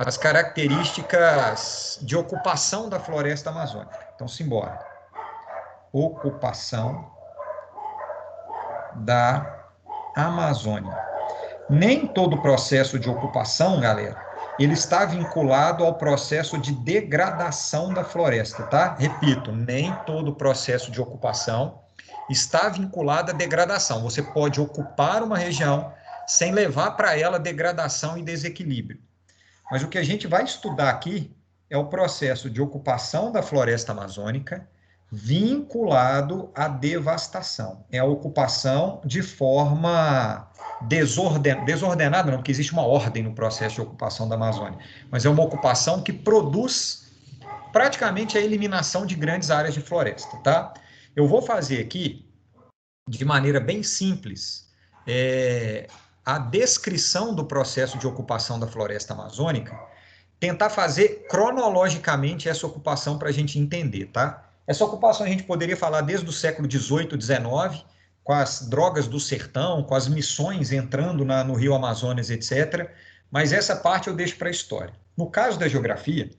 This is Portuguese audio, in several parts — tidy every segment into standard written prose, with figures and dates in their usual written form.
as características de ocupação da floresta amazônica. Então, simbora. Ocupação da Amazônia. Nem todo processo de ocupação, galera, ele está vinculado ao processo de degradação da floresta, tá? Repito, nem todo processo de ocupação está vinculado à degradação. Você pode ocupar uma região sem levar para ela degradação e desequilíbrio. Mas o que a gente vai estudar aqui é o processo de ocupação da floresta amazônica vinculado à devastação. É a ocupação de forma desordenada, não, porque existe uma ordem no processo de ocupação da Amazônia, mas é uma ocupação que produz praticamente a eliminação de grandes áreas de floresta, tá? Eu vou fazer aqui, de maneira bem simples, a descrição do processo de ocupação da floresta amazônica, tentar fazer cronologicamente essa ocupação para a gente entender, tá? Essa ocupação a gente poderia falar desde o século XVIII, XIX, com as drogas do sertão, com as missões entrando no Rio Amazonas, etc. Mas essa parte eu deixo para a história. No caso da geografia,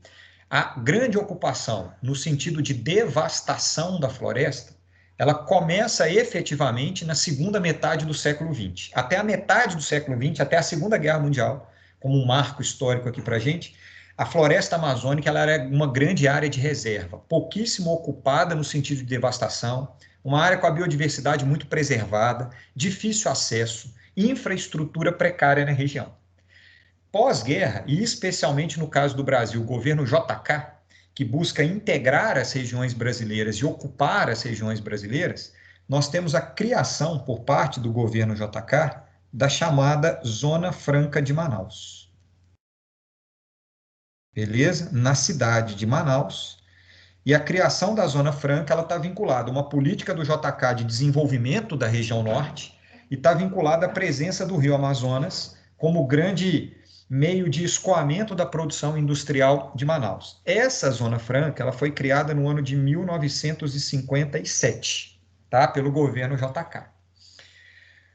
a grande ocupação, no sentido de devastação da floresta, ela começa efetivamente na segunda metade do século XX. Até a metade do século XX, até a Segunda Guerra Mundial, como um marco histórico aqui para a gente, a floresta amazônica ela era uma grande área de reserva, pouquíssimo ocupada no sentido de devastação, uma área com a biodiversidade muito preservada, difícil acesso, infraestrutura precária na região. Pós-guerra, e especialmente no caso do Brasil, o governo JK, que busca integrar as regiões brasileiras e ocupar as regiões brasileiras, nós temos a criação, por parte do governo JK, da chamada Zona Franca de Manaus. Beleza? Na cidade de Manaus. E a criação da Zona Franca ela está vinculada a uma política do JK de desenvolvimento da região norte e está vinculada à presença do Rio Amazonas como grande meio de escoamento da produção industrial de Manaus. Essa Zona Franca ela foi criada no ano de 1957, tá? Pelo governo JK.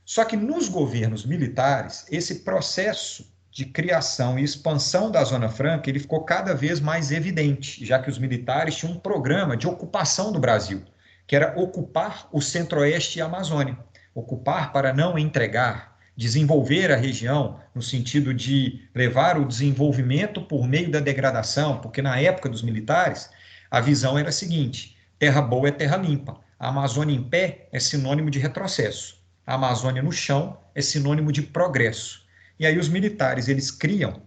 Só que nos governos militares, esse processo de criação e expansão da Zona Franca, ele ficou cada vez mais evidente, já que os militares tinham um programa de ocupação do Brasil, que era ocupar o Centro-Oeste e a Amazônia. Ocupar para não entregar, desenvolver a região no sentido de levar o desenvolvimento por meio da degradação, porque na época dos militares, a visão era a seguinte: terra boa é terra limpa, a Amazônia em pé é sinônimo de retrocesso, a Amazônia no chão é sinônimo de progresso. E aí os militares, eles criam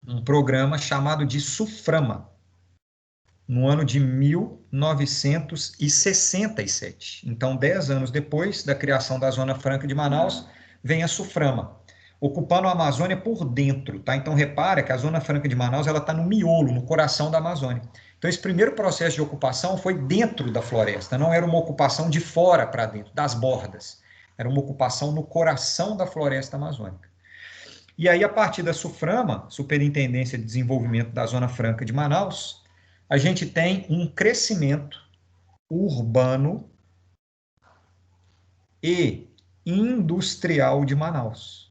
um programa chamado de SUFRAMA, no ano de 1967. Então, 10 anos depois da criação da Zona Franca de Manaus, vem a SUFRAMA, ocupando a Amazônia por dentro, tá? Então, repara que a Zona Franca de Manaus, ela está no miolo, no coração da Amazônia. Então, esse primeiro processo de ocupação foi dentro da floresta, não era uma ocupação de fora para dentro, das bordas. Era uma ocupação no coração da floresta amazônica. E aí, a partir da SUFRAMA, Superintendência de Desenvolvimento da Zona Franca de Manaus, a gente tem um crescimento urbano e industrial de Manaus.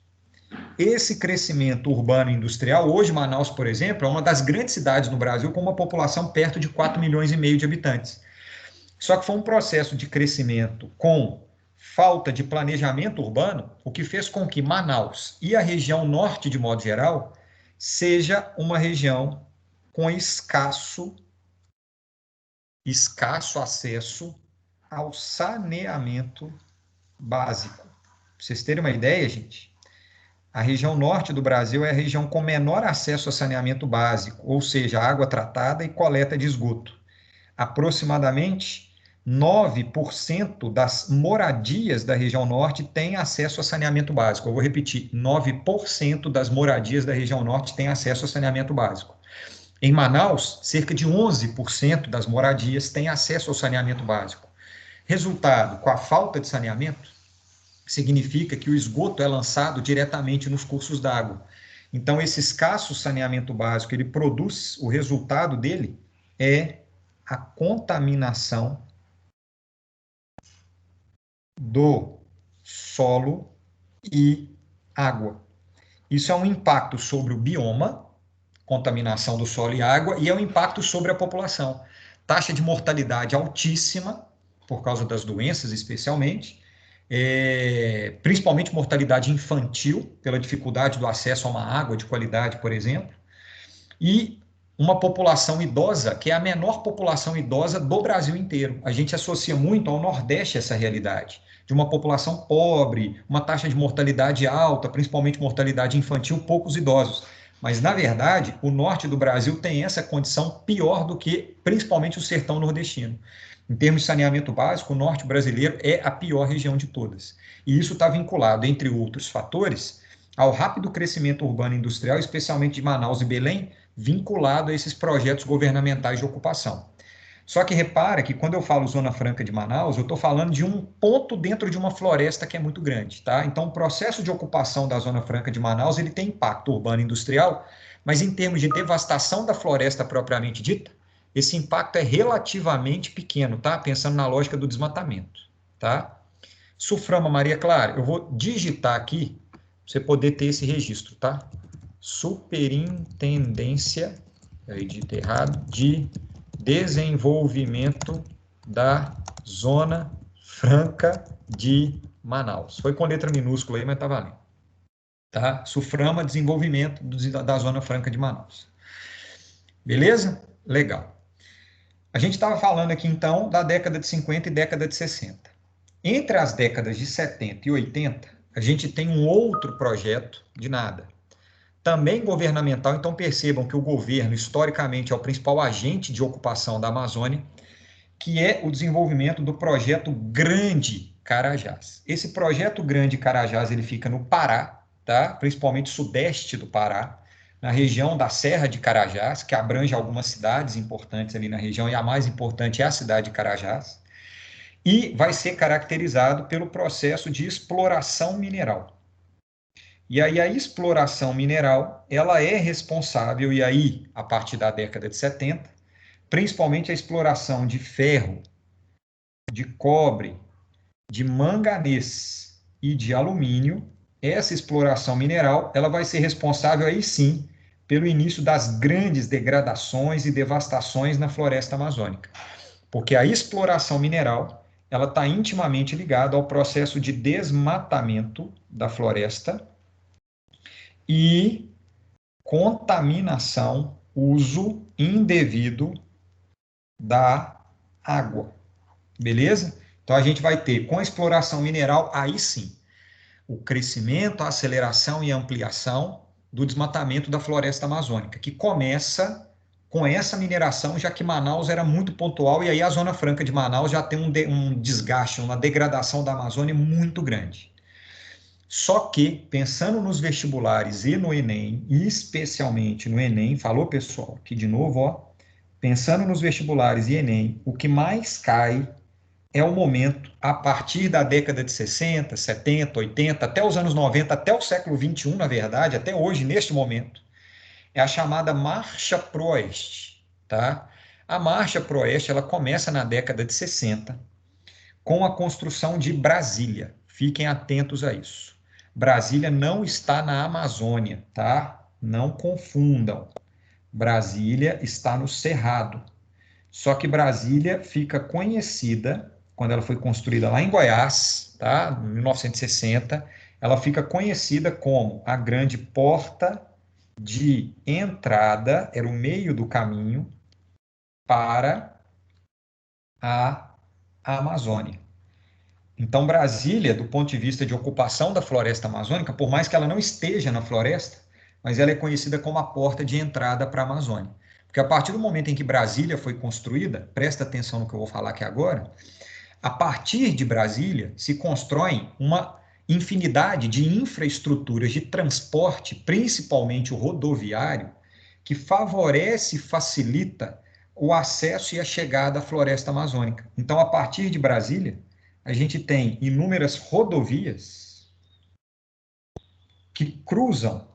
Esse crescimento urbano e industrial, hoje Manaus, por exemplo, é uma das grandes cidades no Brasil com uma população perto de 4,5 milhões de habitantes. Só que foi um processo de crescimento com falta de planejamento urbano, o que fez com que Manaus e a região norte, de modo geral, seja uma região com escasso acesso ao saneamento básico. Para vocês terem uma ideia, gente, a região norte do Brasil é a região com menor acesso a saneamento básico, ou seja, água tratada e coleta de esgoto. Aproximadamente 9% das moradias da região norte têm acesso a saneamento básico. Eu vou repetir, 9% das moradias da região norte têm acesso a saneamento básico. Em Manaus, cerca de 11% das moradias têm acesso ao saneamento básico. Resultado, com a falta de saneamento, significa que o esgoto é lançado diretamente nos cursos d'água. Então, esse escasso saneamento básico, ele produz, o resultado dele é a contaminação do solo e água. Isso é um impacto sobre o bioma, contaminação do solo e água, e é o impacto sobre a população. Taxa de mortalidade altíssima, por causa das doenças especialmente, principalmente mortalidade infantil, pela dificuldade do acesso a uma água de qualidade, por exemplo, e uma população idosa, que é a menor população idosa do Brasil inteiro. A gente associa muito ao Nordeste essa realidade, de uma população pobre, uma taxa de mortalidade alta, principalmente mortalidade infantil, poucos idosos. Mas, na verdade, o norte do Brasil tem essa condição pior do que, principalmente, o sertão nordestino. Em termos de saneamento básico, o norte brasileiro é a pior região de todas. E isso está vinculado, entre outros fatores, ao rápido crescimento urbano e industrial, especialmente de Manaus e Belém, vinculado a esses projetos governamentais de ocupação. Só que repara que quando eu falo Zona Franca de Manaus, eu estou falando de um ponto dentro de uma floresta que é muito grande, tá? Então, o processo de ocupação da Zona Franca de Manaus, ele tem impacto urbano e industrial, mas em termos de devastação da floresta propriamente dita, esse impacto é relativamente pequeno, tá? Pensando na lógica do desmatamento, tá? Suframa Maria Clara, eu vou digitar aqui, para você poder ter esse registro, tá? Superintendência, aí dito errado, de Desenvolvimento da Zona Franca de Manaus. Foi com letra minúscula aí, mas tá valendo. Tá? Suframa Desenvolvimento da Zona Franca de Manaus. Beleza? Legal. A gente estava falando aqui, então, da década de 50 e década de 60. Entre as décadas de 70 e 80, a gente tem um outro projeto de nada, também governamental. Então percebam que o governo, historicamente, é o principal agente de ocupação da Amazônia, que é o desenvolvimento do projeto Grande Carajás. Esse projeto Grande Carajás, ele fica no Pará, tá? Principalmente sudeste do Pará, na região da Serra de Carajás, que abrange algumas cidades importantes ali na região, e a mais importante é a cidade de Carajás, e vai ser caracterizado pelo processo de exploração mineral. E aí a exploração mineral, ela é responsável, e aí, a partir da década de 70, principalmente a exploração de ferro, de cobre, de manganês e de alumínio, essa exploração mineral, ela vai ser responsável aí sim pelo início das grandes degradações e devastações na floresta amazônica. Porque a exploração mineral, ela está intimamente ligada ao processo de desmatamento da floresta e contaminação, uso indevido da água. Beleza? Então a gente vai ter, com a exploração mineral, aí sim, o crescimento, a aceleração e a ampliação do desmatamento da floresta amazônica, que começa com essa mineração, já que Manaus era muito pontual, e aí a Zona Franca de Manaus já tem um desgaste, uma degradação da Amazônia muito grande. Só que, pensando nos vestibulares e no Enem, e especialmente no Enem, falou pessoal, aqui de novo, ó, pensando nos vestibulares e Enem, o que mais cai é o momento, a partir da década de 60, 70, 80, até os anos 90, até o século 21, na verdade, até hoje, neste momento, é a chamada Marcha pro Oeste, tá? A Marcha pro Oeste, ela começa na década de 60, com a construção de Brasília. Fiquem atentos a isso. Brasília não está na Amazônia, tá? Não confundam. Brasília está no Cerrado. Só que Brasília fica conhecida, quando ela foi construída lá em Goiás, tá? Em 1960, ela fica conhecida como a grande porta de entrada, era o meio do caminho para a Amazônia. Então, Brasília, do ponto de vista de ocupação da floresta amazônica, por mais que ela não esteja na floresta, mas ela é conhecida como a porta de entrada para a Amazônia. Porque a partir do momento em que Brasília foi construída, presta atenção no que eu vou falar aqui agora, a partir de Brasília se constroem uma infinidade de infraestruturas de transporte, principalmente o rodoviário, que favorece e facilita o acesso e a chegada à floresta amazônica. Então, a partir de Brasília, a gente tem inúmeras rodovias que cruzam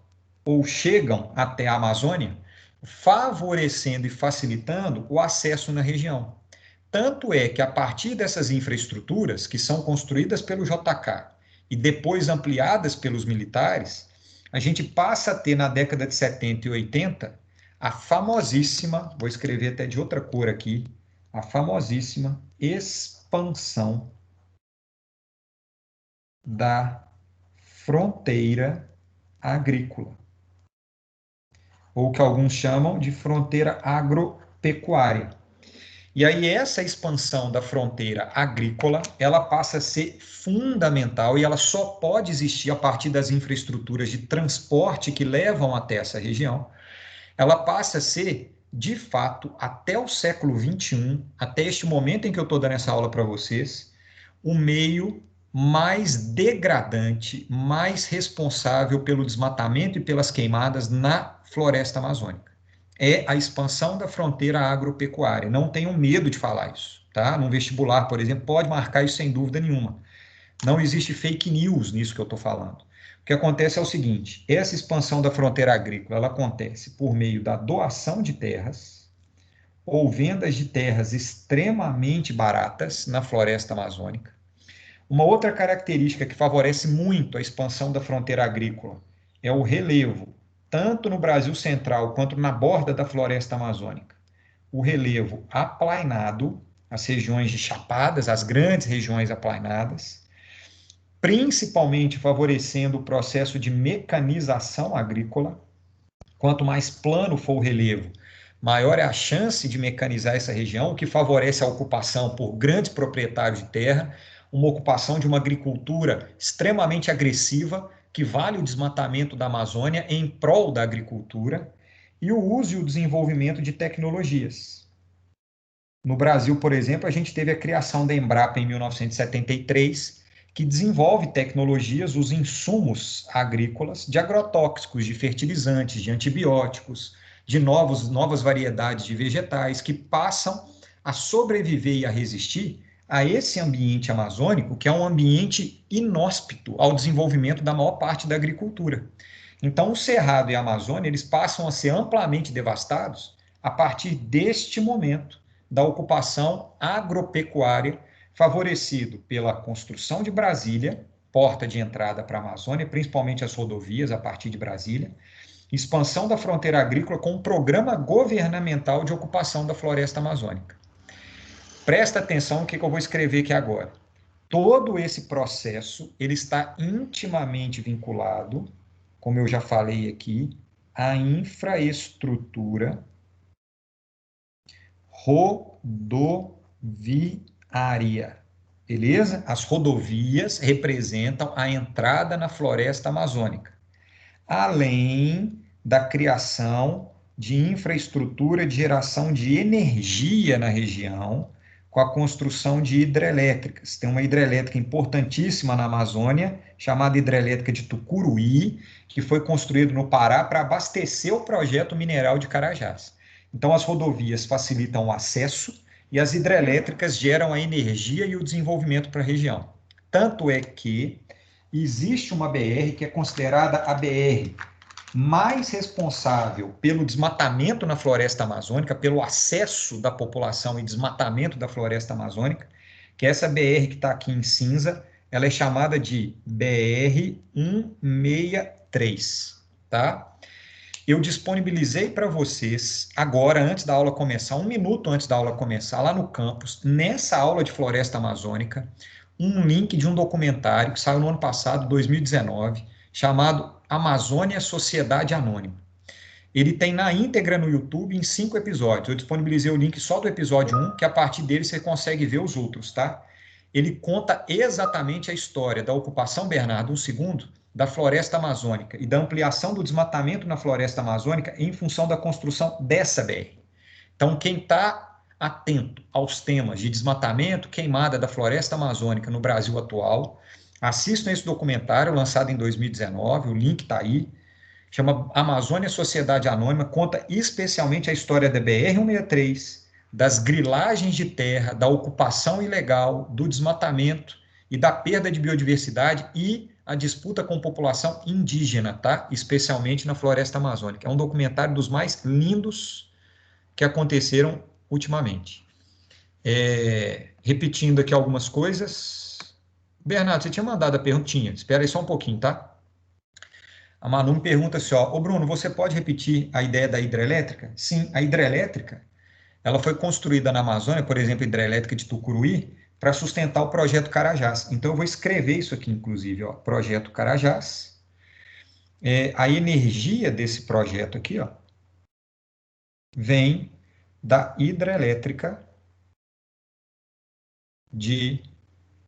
ou chegam até a Amazônia, favorecendo e facilitando o acesso na região. Tanto é que, a partir dessas infraestruturas, que são construídas pelo JK e depois ampliadas pelos militares, a gente passa a ter, na década de 70 e 80, a famosíssima, vou escrever até de outra cor aqui, a famosíssima expansão da fronteira agrícola, ou que alguns chamam de fronteira agropecuária. E aí essa expansão da fronteira agrícola, ela passa a ser fundamental e ela só pode existir a partir das infraestruturas de transporte que levam até essa região. Ela passa a ser, de fato, até o século XXI, até este momento em que eu estou dando essa aula para vocês, o meio mais degradante, mais responsável pelo desmatamento e pelas queimadas na floresta amazônica. É a expansão da fronteira agropecuária. Não tenham medo de falar isso, tá? No vestibular, por exemplo, pode marcar isso sem dúvida nenhuma. Não existe fake news nisso que eu estou falando. O que acontece é o seguinte: essa expansão da fronteira agrícola, ela acontece por meio da doação de terras ou vendas de terras extremamente baratas na floresta amazônica. Uma outra característica que favorece muito a expansão da fronteira agrícola é o relevo, tanto no Brasil central quanto na borda da floresta amazônica. O relevo aplainado, as regiões de chapadas, as grandes regiões aplainadas, principalmente favorecendo o processo de mecanização agrícola. Quanto mais plano for o relevo, maior é a chance de mecanizar essa região, o que favorece a ocupação por grandes proprietários de terra, uma ocupação de uma agricultura extremamente agressiva, que vale o desmatamento da Amazônia em prol da agricultura, e o uso e o desenvolvimento de tecnologias. No Brasil, por exemplo, a gente teve a criação da Embrapa em 1973, que desenvolve tecnologias, os insumos agrícolas, de agrotóxicos, de fertilizantes, de antibióticos, de novas variedades de vegetais que passam a sobreviver e a resistir a esse ambiente amazônico, que é um ambiente inóspito ao desenvolvimento da maior parte da agricultura. Então, o Cerrado e a Amazônia, eles passam a ser amplamente devastados a partir deste momento da ocupação agropecuária, favorecido pela construção de Brasília, porta de entrada para a Amazônia, principalmente as rodovias a partir de Brasília, expansão da fronteira agrícola com um programa governamental de ocupação da floresta amazônica. Presta atenção no que eu vou escrever aqui agora. Todo esse processo, ele está intimamente vinculado, como eu já falei aqui, à infraestrutura rodoviária. Beleza? As rodovias representam a entrada na floresta amazônica, além da criação de infraestrutura de geração de energia na região, com a construção de hidrelétricas. Tem uma hidrelétrica importantíssima na Amazônia, chamada hidrelétrica de Tucuruí, que foi construída no Pará para abastecer o projeto mineral de Carajás. Então, as rodovias facilitam o acesso e as hidrelétricas geram a energia e o desenvolvimento para a região. Tanto é que existe uma BR que é considerada a BR mais responsável pelo desmatamento na floresta amazônica, pelo acesso da população e desmatamento da floresta amazônica, que é essa BR que está aqui em cinza, ela é chamada de BR-163, tá? Eu disponibilizei para vocês, agora, antes da aula começar, 1 minuto antes da aula começar, lá no campus, nessa aula de floresta amazônica, um link de um documentário que saiu no ano passado, 2019, chamado Amazônia Sociedade Anônima. Ele tem na íntegra no YouTube em 5 episódios. Eu disponibilizei o link só do episódio 1, que a partir dele você consegue ver os outros, tá? Ele conta exatamente a história da ocupação Bernardo II, da floresta amazônica e da ampliação do desmatamento na floresta amazônica em função da construção dessa BR. Então, quem está atento aos temas de desmatamento, queimada da floresta amazônica no Brasil atual, assistam esse documentário lançado em 2019, o link está aí, chama Amazônia Sociedade Anônima, conta especialmente a história da BR-163, das grilagens de terra, da ocupação ilegal, do desmatamento e da perda de biodiversidade e a disputa com a população indígena, tá? Especialmente na floresta amazônica. É um documentário dos mais lindos que aconteceram ultimamente. Repetindo aqui algumas coisas. Bernardo, você tinha mandado a perguntinha. Espera aí só um pouquinho, tá? A Manu me pergunta assim, ó, ô Bruno, você pode repetir a ideia da hidrelétrica? Sim, a hidrelétrica, ela foi construída na Amazônia, por exemplo, a hidrelétrica de Tucuruí, para sustentar o projeto Carajás. Então, eu vou escrever isso aqui, inclusive, ó, projeto Carajás. A energia desse projeto aqui, ó, vem da hidrelétrica de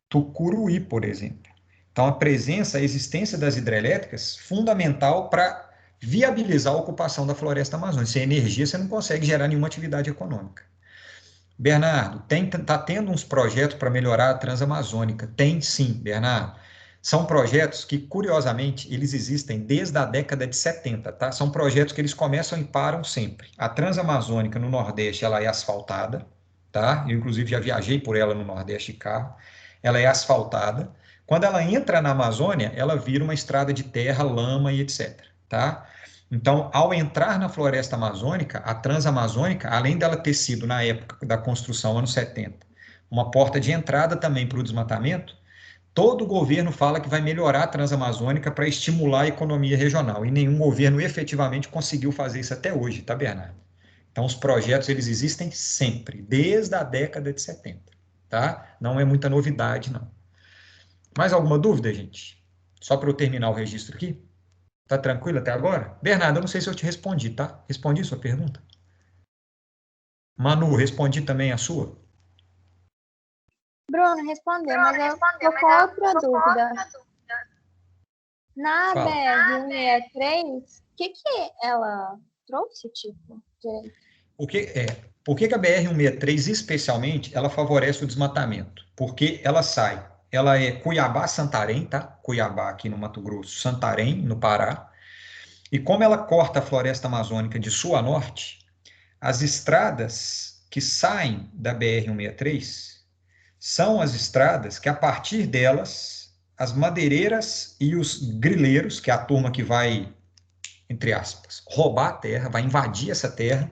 Tucuruí, por exemplo. Então, a presença, a existência das hidrelétricas, fundamental para viabilizar a ocupação da floresta amazônica. Sem energia, você não consegue gerar nenhuma atividade econômica. Bernardo, está tendo uns projetos para melhorar a Transamazônica? Tem sim, Bernardo. São projetos que, curiosamente, eles existem desde a década de 70, tá? São projetos que eles começam e param sempre. A Transamazônica no Nordeste, ela é asfaltada, tá? Eu, inclusive, já viajei por ela no Nordeste de carro. Ela é asfaltada. Quando ela entra na Amazônia, ela vira uma estrada de terra, lama e etc, tá? Então, ao entrar na floresta amazônica, a Transamazônica, além dela ter sido, na época da construção, anos 70, uma porta de entrada também para o desmatamento, todo governo fala que vai melhorar a Transamazônica para estimular a economia regional, e nenhum governo efetivamente conseguiu fazer isso até hoje, tá, Bernardo? Então, os projetos, eles existem sempre, desde a década de 70, tá? Não é muita novidade, não. Mais alguma dúvida, gente? Só para eu terminar o registro aqui? Tá tranquilo até agora? Bernardo, eu não sei se eu te respondi, tá? Respondi sua pergunta? Manu, respondi também a sua? Bruno respondeu, mas eu tô com outra dúvida. Na Fala. BR-163, o que ela trouxe, tipo, direito? O que, por que que a BR-163, especialmente, ela favorece o desmatamento? Porque ela sai, ela é Cuiabá-Santarém, tá? Cuiabá aqui no Mato Grosso, Santarém, no Pará. E como ela corta a floresta amazônica de sul a norte, as estradas que saem da BR-163 são as estradas que, a partir delas, as madeireiras e os grileiros, que é a turma que vai, entre aspas, roubar a terra, vai invadir essa terra,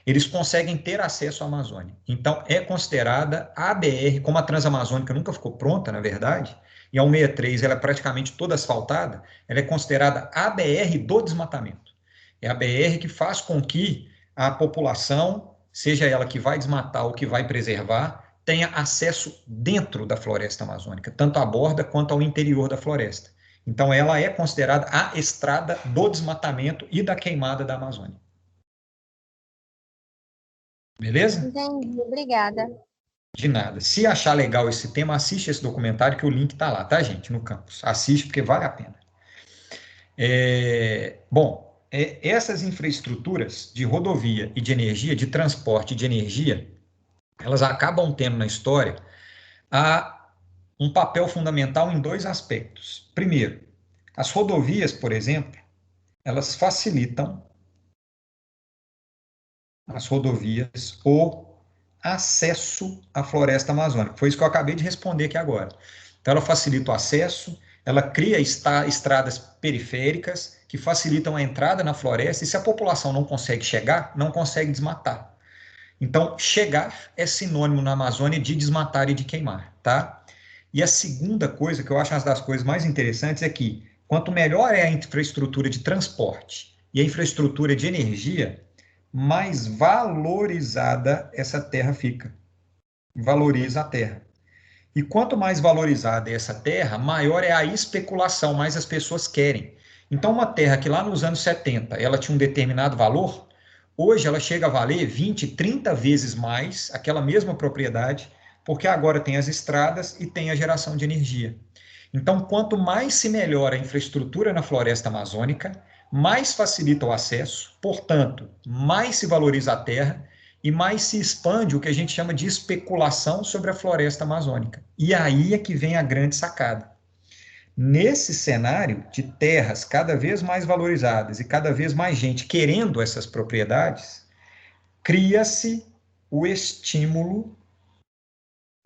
eles conseguem ter acesso à Amazônia. Então, é considerada a BR, como a Transamazônica nunca ficou pronta, na verdade, e a 163 ela é praticamente toda asfaltada, ela é considerada a BR do desmatamento. É a BR que faz com que a população, seja ela que vai desmatar ou que vai preservar, tenha acesso dentro da floresta amazônica, tanto à borda quanto ao interior da floresta. Então, ela é considerada a estrada do desmatamento e da queimada da Amazônia. Beleza? Entendi, obrigada. De nada. Se achar legal esse tema, assiste esse documentário que o link está lá, tá, gente? No campus. Assiste porque vale a pena. Bom, essas infraestruturas de rodovia e de energia, de transporte de energia, elas acabam tendo na história um papel fundamental em dois aspectos. Primeiro, as rodovias, por exemplo, elas facilitam as rodovias o acesso à floresta amazônica. Foi isso que eu acabei de responder aqui agora. Então, ela facilita o acesso, ela cria estradas periféricas que facilitam a entrada na floresta, e se a população não consegue chegar, não consegue desmatar. Então, chegar é sinônimo na Amazônia de desmatar e de queimar, tá? E a segunda coisa, que eu acho uma das coisas mais interessantes, é que quanto melhor é a infraestrutura de transporte e a infraestrutura de energia, mais valorizada essa terra fica. Valoriza a terra. E quanto mais valorizada é essa terra, maior é a especulação, mais as pessoas querem. Então, uma terra que lá nos anos 70 ela tinha um determinado valor, hoje ela chega a valer 20, 30 vezes mais aquela mesma propriedade, porque agora tem as estradas e tem a geração de energia. Então, quanto mais se melhora a infraestrutura na floresta amazônica, mais facilita o acesso, portanto, mais se valoriza a terra e mais se expande o que a gente chama de especulação sobre a floresta amazônica. E aí é que vem a grande sacada. Nesse cenário de terras cada vez mais valorizadas e cada vez mais gente querendo essas propriedades, cria-se o estímulo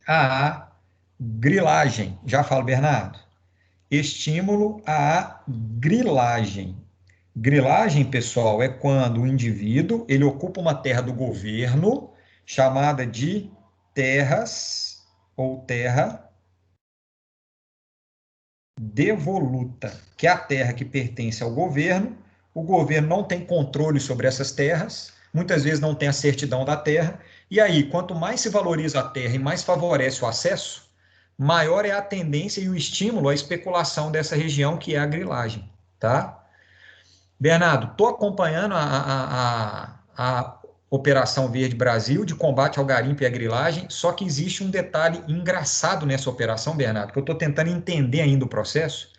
à grilagem. Já falo, Bernardo? Estímulo à grilagem. Grilagem, pessoal, é quando o indivíduo ele ocupa uma terra do governo chamada de terras ou terra devoluta, que é a terra que pertence ao governo. O governo não tem controle sobre essas terras, muitas vezes não tem a certidão da terra, e aí, quanto mais se valoriza a terra e mais favorece o acesso, maior é a tendência e o estímulo à especulação dessa região, que é a grilagem, tá? Bernardo, estou acompanhando a Operação Verde Brasil de combate ao garimpo e à grilagem, só que existe um detalhe engraçado nessa operação, Bernardo, que eu estou tentando entender ainda o processo,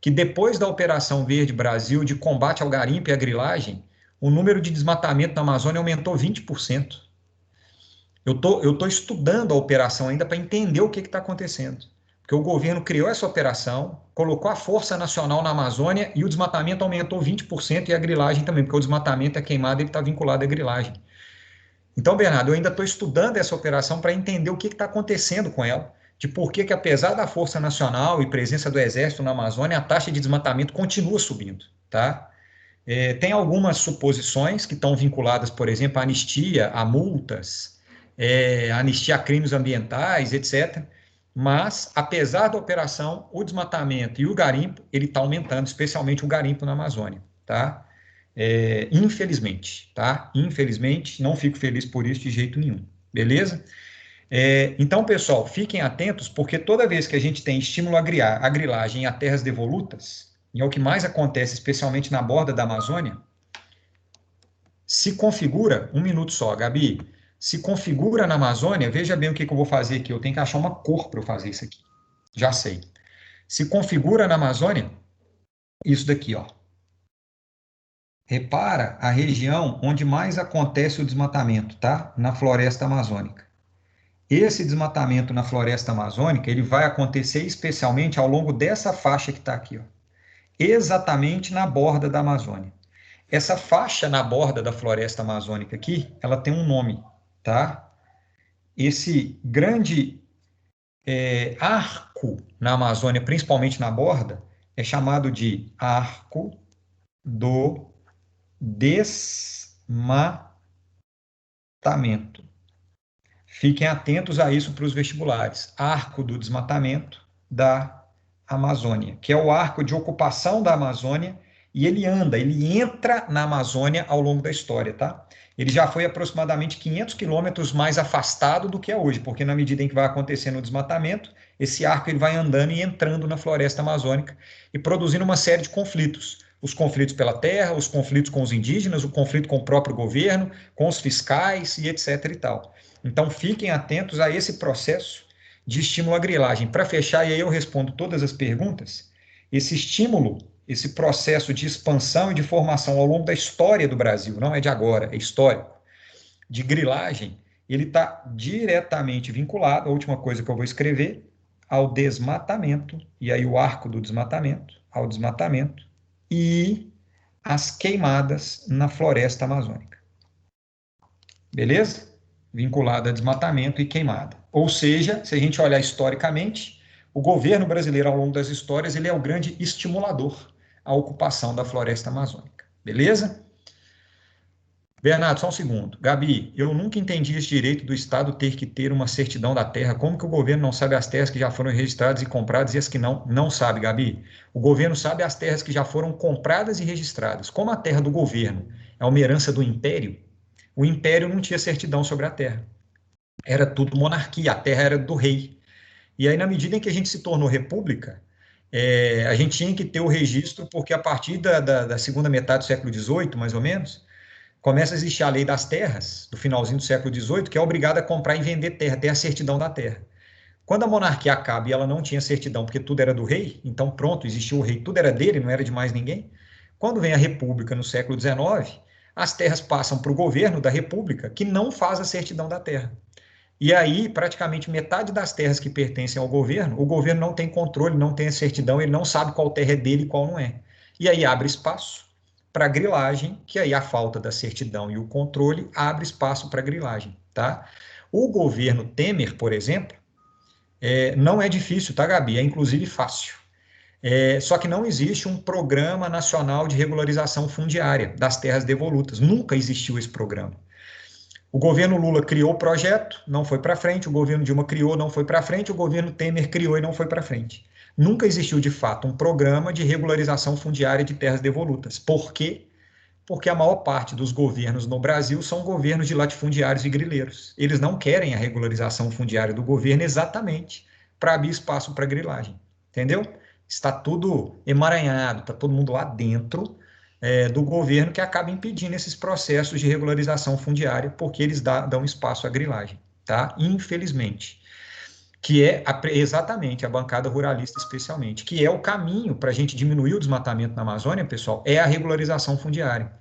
que depois da Operação Verde Brasil de combate ao garimpo e à grilagem, o número de desmatamento na Amazônia aumentou 20%. Eu tô estudando a operação ainda para entender o que está acontecendo. Porque o governo criou essa operação, colocou a Força Nacional na Amazônia e o desmatamento aumentou 20% e a grilagem também, porque o desmatamento, a queimada, ele está vinculado à grilagem. Então, Bernardo, eu ainda estou estudando essa operação para entender o que está acontecendo com ela, de por que, apesar da Força Nacional e presença do Exército na Amazônia, a taxa de desmatamento continua subindo, tá? Tem algumas suposições que estão vinculadas, por exemplo, à anistia, a multas, anistia a crimes ambientais, etc. Mas, apesar da operação, o desmatamento e o garimpo, ele está aumentando, especialmente o garimpo na Amazônia, tá? Infelizmente, tá? Infelizmente, não fico feliz por isso de jeito nenhum, beleza? Então, pessoal, fiquem atentos, porque toda vez que a gente tem estímulo à grilagem a terras devolutas, e é o que mais acontece, especialmente na borda da Amazônia, se configura, um minuto só, Gabi, se configura na Amazônia, veja bem o que eu vou fazer aqui, eu tenho que achar uma cor para eu fazer isso aqui, já sei. Se configura na Amazônia, isso daqui, ó. Repara a região onde mais acontece o desmatamento, tá? Na floresta amazônica. Esse desmatamento na floresta amazônica, ele vai acontecer especialmente ao longo dessa faixa que está aqui, ó, exatamente na borda da Amazônia. Essa faixa na borda da floresta amazônica aqui, ela tem um nome, tá? Esse grande arco na Amazônia, principalmente na borda, é chamado de arco do desmatamento. Fiquem atentos a isso para os vestibulares. Arco do desmatamento da Amazônia, que é o arco de ocupação da Amazônia, e ele entra na Amazônia ao longo da história, tá? Ele já foi aproximadamente 500 quilômetros mais afastado do que é hoje, porque na medida em que vai acontecendo o desmatamento, esse arco ele vai andando e entrando na floresta amazônica e produzindo uma série de conflitos. Os conflitos pela terra, os conflitos com os indígenas, o conflito com o próprio governo, com os fiscais e etc e tal. Então, fiquem atentos a esse processo de estímulo à grilagem. Para fechar, e aí eu respondo todas as perguntas, esse estímulo, esse processo de expansão e de formação ao longo da história do Brasil, não é de agora, é histórico, de grilagem, ele está diretamente vinculado, a última coisa que eu vou escrever, ao desmatamento, e aí o arco do desmatamento, ao desmatamento, e as queimadas na floresta amazônica. Beleza? Vinculada a desmatamento e queimada. Ou seja, se a gente olhar historicamente, o governo brasileiro, ao longo das histórias, ele é o grande estimulador à ocupação da floresta amazônica. Beleza? Bernardo, só um segundo. Gabi, eu nunca entendi esse direito do Estado ter que ter uma certidão da terra. Como que o governo não sabe as terras que já foram registradas e compradas e as que não? Não sabe, Gabi. O governo sabe as terras que já foram compradas e registradas. Como a terra do governo é uma herança do Império, o Império não tinha certidão sobre a terra. Era tudo monarquia, a terra era do rei. E aí, na medida em que a gente se tornou república, a gente tinha que ter o registro, porque a partir da segunda metade do século XVIII, mais ou menos, começa a existir a lei das terras, do finalzinho do século XVIII, que é obrigada a comprar e vender terra, ter a certidão da terra. Quando a monarquia acaba e ela não tinha certidão, porque tudo era do rei, então pronto, existia o rei, tudo era dele, não era de mais ninguém. Quando vem a república no século XIX, as terras passam para o governo da república, que não faz a certidão da terra. E aí, praticamente metade das terras que pertencem ao governo, o governo não tem controle, não tem a certidão, ele não sabe qual terra é dele e qual não é. E aí abre espaço para grilagem, que aí a falta da certidão e o controle abre espaço para grilagem, tá? O governo Temer, por exemplo, não é difícil, tá, Gabi? É inclusive fácil. Só que não existe um programa nacional de regularização fundiária das terras devolutas. Nunca existiu esse programa. O governo Lula criou o projeto, não foi para frente. O governo Dilma criou, não foi para frente. O governo Temer criou e não foi para frente. nunca existiu de fato um programa de regularização fundiária de terras devolutas. Por quê? Porque a maior parte dos governos no Brasil são governos de latifundiários e grileiros. Eles não querem a regularização fundiária do governo exatamente para abrir espaço para grilagem, entendeu? Está tudo emaranhado, está todo mundo lá dentro do governo que acaba impedindo esses processos de regularização fundiária, porque eles dão espaço à grilagem, tá? Infelizmente. Que é exatamente a bancada ruralista especialmente, que é o caminho para a gente diminuir o desmatamento na Amazônia, pessoal, é a regularização fundiária.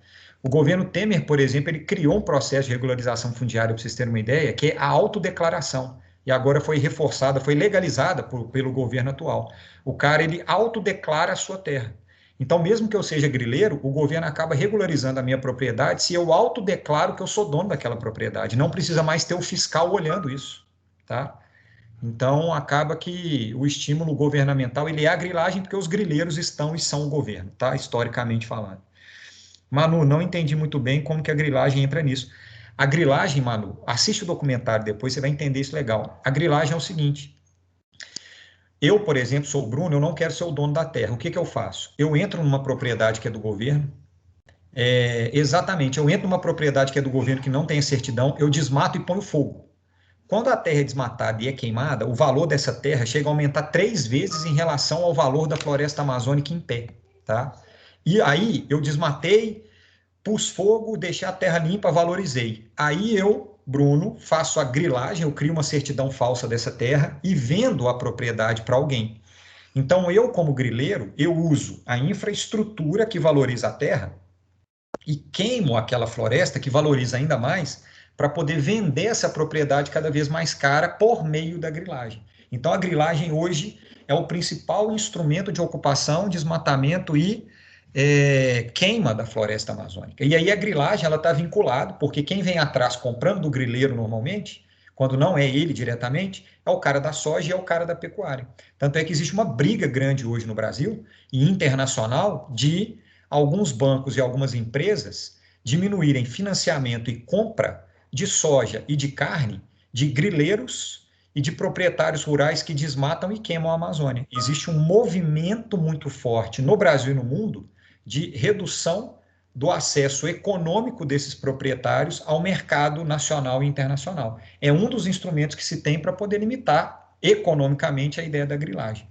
O governo Temer, por exemplo, ele criou um processo de regularização fundiária, para vocês terem uma ideia, que é a autodeclaração, e agora foi reforçada, foi legalizada pelo governo atual. O cara, ele autodeclara a sua terra. Então, mesmo que eu seja grileiro, o governo acaba regularizando a minha propriedade se eu autodeclaro que eu sou dono daquela propriedade. Não precisa mais ter o fiscal olhando isso, tá? Então, acaba que o estímulo governamental, ele é a grilagem, porque os grileiros estão e são o governo, tá? Historicamente falando. Manu, não entendi muito bem como que a grilagem entra nisso. A grilagem, Manu, assiste o documentário depois, você vai entender isso legal. A grilagem é o seguinte, eu, por exemplo, sou o Bruno, eu não quero ser o dono da terra. O que que eu faço? Eu entro numa propriedade que é do governo, exatamente, eu entro numa propriedade que é do governo que não tem a certidão, eu desmato e ponho fogo. Quando a terra é desmatada e é queimada, o valor dessa terra chega a aumentar 3 vezes em relação ao valor da floresta amazônica em pé, tá? E aí eu desmatei, pus fogo, deixei a terra limpa, valorizei. Aí eu, Bruno, faço a grilagem, eu crio uma certidão falsa dessa terra e vendo a propriedade para alguém. Então eu, como grileiro, eu uso a infraestrutura que valoriza a terra e queimo aquela floresta que valoriza ainda mais para poder vender essa propriedade cada vez mais cara por meio da grilagem. Então a grilagem hoje é o principal instrumento de ocupação, desmatamento e queima da floresta amazônica. E aí a grilagem ela está vinculada, porque quem vem atrás comprando do grileiro normalmente, quando não é ele diretamente, é o cara da soja e é o cara da pecuária. Tanto é que existe uma briga grande hoje no Brasil e internacional de alguns bancos e algumas empresas diminuírem financiamento e compra de soja e de carne de grileiros e de proprietários rurais que desmatam e queimam a Amazônia. Existe um movimento muito forte no Brasil e no mundo de redução do acesso econômico desses proprietários ao mercado nacional e internacional. É um dos instrumentos que se tem para poder limitar economicamente a ideia da grilagem.